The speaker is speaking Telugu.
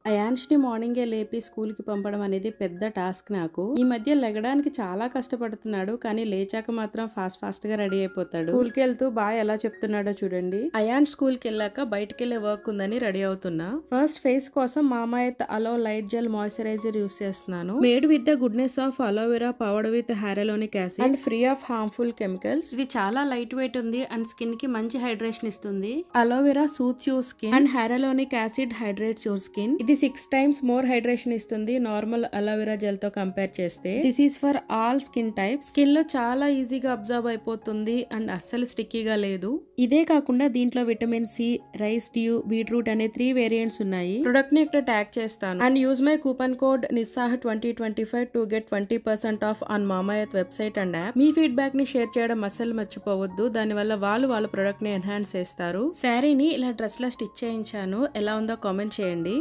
అయాన్ష్ ని మార్నింగే లేపి స్కూల్ కి పంపడం అనేది పెద్ద టాస్క్ నాకు. ఈ మధ్య లెగడానికి చాలా కష్టపడుతున్నాడు, కానీ లేచాక మాత్రం ఫాస్ట్ గా రెడీ అయిపోతాడు. స్కూల్ కి వెళ్తూ బాగా ఎలా చెప్తున్నాడో చూడండి. అయాన్ స్కూల్ కి వెళ్ళాక బయటకి వెళ్లే వర్క్ ఉందని రెడీ అవుతున్నా. ఫస్ట్ ఫేస్ కోసం Mamaearth aloe light gel moisturiser use చేస్తున్నాను. Made with the goodness of aloe vera, powered with hyaluronic acid and free of harmful chemicals. ఇది చాలా లైట్ వెయిట్ ఉంది అండ్ స్కిన్ కి మంచి హైడ్రేషన్ ఇస్తుంది. Aloe vera soothes your skin and hyaluronic acid hydrates your skin. ఇది 6 times మోర్ హైడ్రేషన్ ఇస్తుంది నార్మల్ అలోవెరా జెల్ తో కంపేర్ చేస్తే. This is for all skin types. Skin లో చాలా ఈజీగా అబ్జర్వ్ అయిపోతుంది అండ్ అస్సలు స్టిక్కీగా లేదు. ఇదే కాకుండా దీంట్లో vitamin C, rice dew, beetroot అనే 3 వేరియంట్స్ ఉన్నాయి. ప్రొడక్ట్ ని ఇక్కడ ట్యాగ్ చేస్తాను. And use my coupon code నిస్సాహ్ 2025 to get 20% off on Mamaearth website and app. మీ ఫీడ్బ్యాక్ ని షేర్ చేయడం అస్సలు మర్చిపోవద్దు. దానివల్ల వాళ్ళ ప్రొడక్ట్ ని ఎన్హాన్స్ చేస్తారు. శారీని ఇలా డ్రెస్ లా స్టిచ్ చేయించాను. ఎలా ఉందో కామెంట్ చేయండి.